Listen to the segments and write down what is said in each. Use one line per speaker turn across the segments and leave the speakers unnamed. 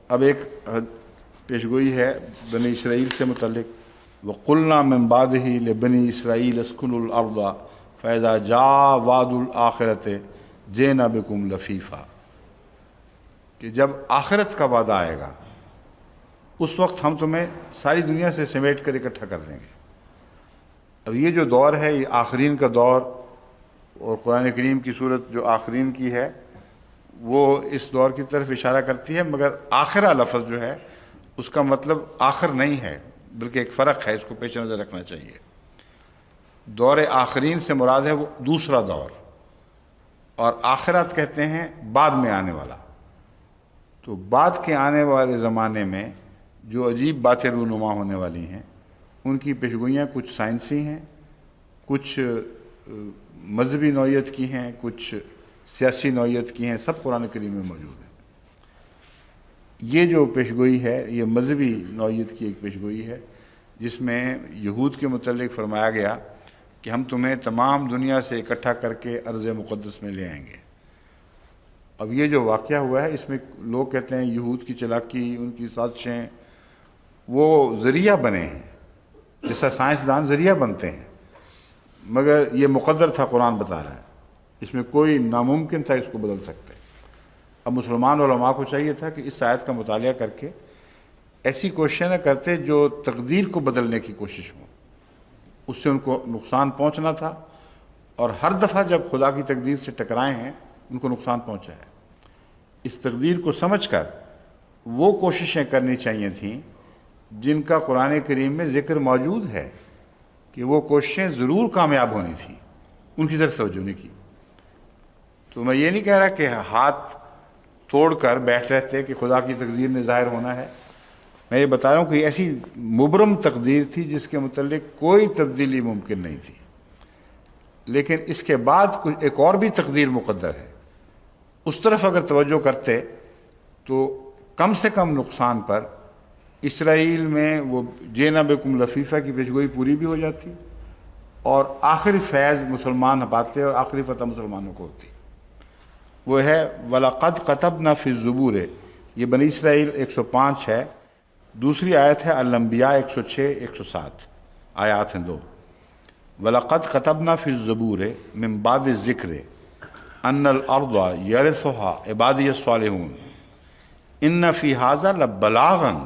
اب ایک پیشگوئی ہے بنی اسرائیل سے متعلق، وَقُلْنَا مِن بَعْدِهِ لِبَنِي إِسْرَائِيلَ اسْكُنُوا الْأَرْضَ فَإِذَا جَاءَ وَعْدُ الْآخِرَةِ جِئْنَا بِكُمْ لَفِيفًا، کہ جب آخرت کا وعدہ آئے گا اس وقت ہم تمہیں ساری دنیا سے سمیٹ کر اکٹھا کر دیں گے۔ اب یہ جو دور ہے یہ آخرین کا دور، اور قرآن کریم کی صورت جو آخرین کی ہے وہ اس دور کی طرف اشارہ کرتی ہے، مگر آخرہ لفظ جو ہے اس کا مطلب آخر نہیں ہے، بلکہ ایک فرق ہے، اس کو پیش نظر رکھنا چاہیے۔ دور آخرین سے مراد ہے وہ دوسرا دور، اور آخرت کہتے ہیں بعد میں آنے والا۔ تو بعد کے آنے والے زمانے میں جو عجیب باتیں رونما ہونے والی ہیں ان کی پیشگوئیاں کچھ سائنسی ہیں، کچھ مذہبی نوعیت کی ہیں، کچھ سیاسی نوعیت کی ہیں، سب قرآن کریم میں موجود ہیں۔ یہ جو پیشگوئی ہے یہ مذہبی نوعیت کی ایک پیشگوئی ہے، جس میں یہود کے متعلق فرمایا گیا کہ ہم تمہیں تمام دنیا سے اکٹھا کر کے ارض مقدس میں لے آئیں گے۔ اب یہ جو واقعہ ہوا ہے اس میں لوگ کہتے ہیں یہود کی چلاکی، ان کی سازشیں وہ ذریعہ بنے ہیں، جیسا سائنسدان ذریعہ بنتے ہیں، مگر یہ مقدر تھا، قرآن بتا رہا ہے، اس میں کوئی ناممکن تھا اس کو بدل سکتے۔ اب مسلمان علماء کو چاہیے تھا کہ اس آیت کا مطالعہ کر کے ایسی کوششیں نہ کرتے جو تقدیر کو بدلنے کی کوشش ہو، اس سے ان کو نقصان پہنچنا تھا، اور ہر دفعہ جب خدا کی تقدیر سے ٹکرائے ہیں ان کو نقصان پہنچا ہے۔ اس تقدیر کو سمجھ کر وہ کوششیں کرنی چاہیے تھیں جن کا قرآن کریم میں ذکر موجود ہے کہ وہ کوششیں ضرور کامیاب ہونی تھیں، ان کی طرف توجہ نہیں کی۔ تو میں یہ نہیں کہہ رہا کہ ہاتھ توڑ کر بیٹھ رہتے کہ خدا کی تقدیر نے ظاہر ہونا ہے، میں یہ بتا رہا ہوں کہ ایسی مبرم تقدیر تھی جس کے متعلق کوئی تبدیلی ممکن نہیں تھی، لیکن اس کے بعد ایک اور بھی تقدیر مقدر ہے، اس طرف اگر توجہ کرتے تو کم سے کم نقصان پر اسرائیل میں وہ جینا بکم لفیفہ کی پیشگوئی پوری بھی ہو جاتی، اور آخری فیض مسلمان پاتے اور آخری فتح مسلمانوں کو ہوتی۔ وہ ہے وَلَقَدْ كَتَبْنَا فِي الزُّبُورِ، یہ بنی اسرائیل 105 ہے، دوسری آیت ہے الانبیاء 106 107 آیات ہیں دو۔ وَلَقَدْ كَتَبْنَا فِي الزُّبُورِ مِن بَعْدِ الذِّكْرِ أَنَّ الْأَرْضَ يَرِثُهَا عِبَادِيَ الصَّالِحُونَ إِنَّ فِي هَذَا لَبَلَاغًا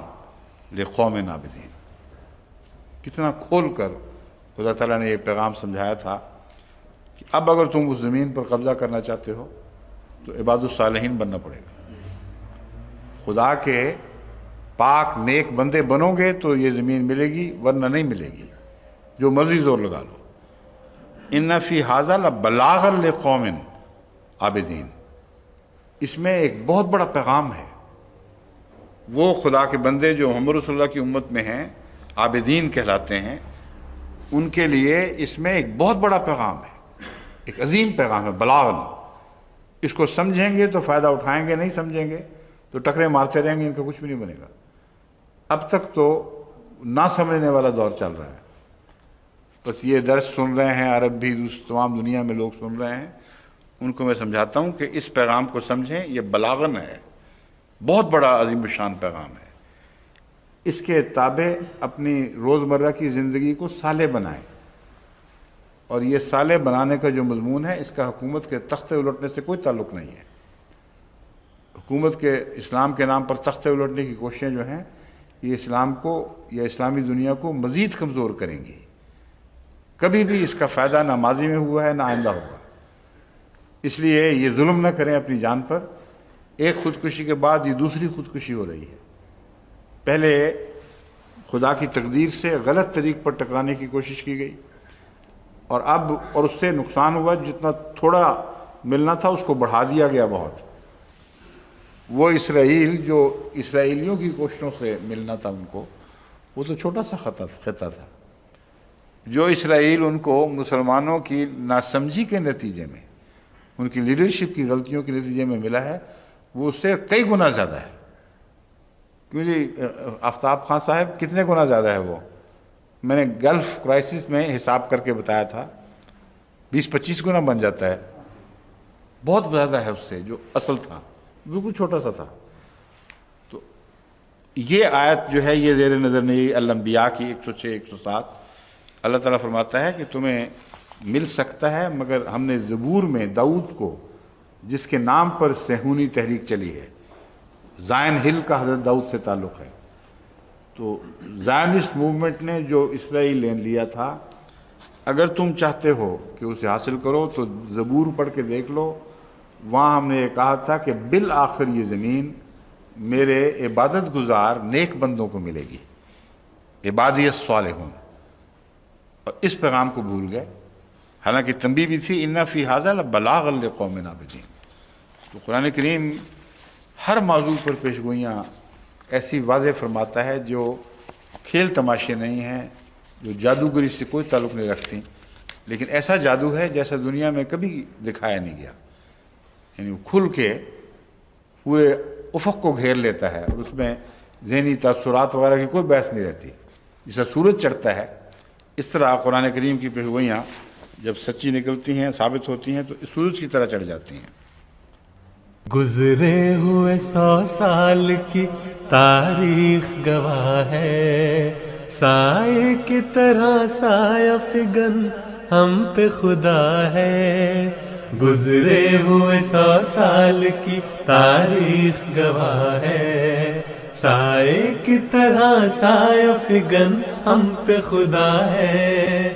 لِقَوْمٍ عَابِدِينَ۔ کتنا کھول کر خدا تعالیٰ نے یہ پیغام سمجھایا تھا کہ اب اگر تم اس زمین پر قبضہ کرنا چاہتے ہو تو عباد الصالحین بننا پڑے گا، خدا کے پاک نیک بندے بنو گے تو یہ زمین ملے گی، ورنہ نہیں ملے گی، جو مرضی زور لگا لو۔ ان فی ھذا لبلاغا لقوم عابدین، اس میں ایک بہت بڑا پیغام ہے۔ وہ خدا کے بندے جو محمد رسول اللہ کی امت میں ہیں، عابدین کہلاتے ہیں، ان کے لیے اس میں ایک بہت بڑا پیغام ہے، ایک عظیم پیغام ہے، بلاغن۔ اس کو سمجھیں گے تو فائدہ اٹھائیں گے، نہیں سمجھیں گے تو ٹکرے مارتے رہیں گے، ان کا کچھ بھی نہیں بنے گا۔ اب تک تو نہ سمجھنے والا دور چل رہا ہے، بس یہ درس سن رہے ہیں، عرب بھی تمام دنیا میں لوگ سن رہے ہیں، ان کو میں سمجھاتا ہوں کہ اس پیغام کو سمجھیں، یہ بلاغن ہے، بہت بڑا عظیم الشان پیغام ہے۔ اس کے تابع اپنی روزمرہ کی زندگی کو صالح بنائیں، اور یہ صالح بنانے کا جو مضمون ہے اس کا حکومت کے تختے الٹنے سے کوئی تعلق نہیں ہے۔ حکومت کے اسلام کے نام پر تختے الٹنے کی کوششیں جو ہیں یہ اسلام کو یا اسلامی دنیا کو مزید کمزور کریں گی۔ کبھی بھی اس کا فائدہ نہ ماضی میں ہوا ہے نہ آئندہ ہوگا، اس لیے یہ ظلم نہ کریں اپنی جان پر۔ ایک خودکشی کے بعد یہ دوسری خودکشی ہو رہی ہے۔ پہلے خدا کی تقدیر سے غلط طریق پر ٹکرانے کی کوشش کی گئی، اور اس سے نقصان ہوا، جتنا تھوڑا ملنا تھا اس کو بڑھا دیا گیا بہت۔ وہ اسرائیل جو اسرائیلیوں کی کوششوں سے ملنا تھا ان کو، وہ تو چھوٹا سا خطہ تھا۔ جو اسرائیل ان کو مسلمانوں کی ناسمجھی کے نتیجے میں، ان کی لیڈرشپ کی غلطیوں کے نتیجے میں ملا ہے، وہ اس سے کئی گنا زیادہ ہے۔ کیوں جی آفتاب خان صاحب، کتنے گنا زیادہ ہے وہ؟ میں نے گلف کرائسس میں حساب کر کے بتایا تھا، 20-25 گنا بن جاتا ہے، بہت زیادہ ہے اس سے جو اصل تھا، بالکل چھوٹا سا تھا۔ تو یہ آیت جو ہے یہ زیر نظر نہیں الانبیاء کی 106 107 اللہ تعالیٰ فرماتا ہے کہ تمہیں مل سکتا ہے، مگر ہم نے زبور میں داؤد کو، جس کے نام پر صہیونی تحریک چلی ہے، زائن ہل کا حضرت داؤد سے تعلق ہے، تو زائنسٹ موومنٹ نے جو اسرائیل لین لیا تھا، اگر تم چاہتے ہو کہ اسے حاصل کرو تو زبور پڑھ کے دیکھ لو، وہاں ہم نے یہ کہا تھا کہ بالآخر یہ زمین میرے عبادت گزار نیک بندوں کو ملے گی، عبادی الصالحون، اور اس پیغام کو بھول گئے، حالانکہ تنبیہ بھی تھی ان فی ھذا لبلاغا لقوم عابدین۔ تو قرآن کریم ہر موضوع پر پیشگوئیاں ایسی واضح فرماتا ہے جو کھیل تماشے نہیں ہیں، جو جادوگری سے کوئی تعلق نہیں رکھتی، لیکن ایسا جادو ہے جیسا دنیا میں کبھی دکھایا نہیں گیا، یعنی وہ کھل کے پورے افق کو گھیر لیتا ہے، اور اس میں ذہنی تاثرات وغیرہ کی کوئی بحث نہیں رہتی، جیسا سورج چڑھتا ہے اس طرح قرآن کریم کی پیشگوئیاں جب سچی نکلتی ہیں، ثابت ہوتی ہیں، تو اس سورج کی طرح چڑھ جاتی ہیں۔
گزرے ہوئے 100 سال کی تاریخ گواہ ہے، سائے کی طرح سایہ فگن ہم پہ خدا ہے۔ گزرے ہوئے 100 سال کی تاریخ گواہ ہے، سائے کی طرح سایہ فگن ہم پہ خدا ہے۔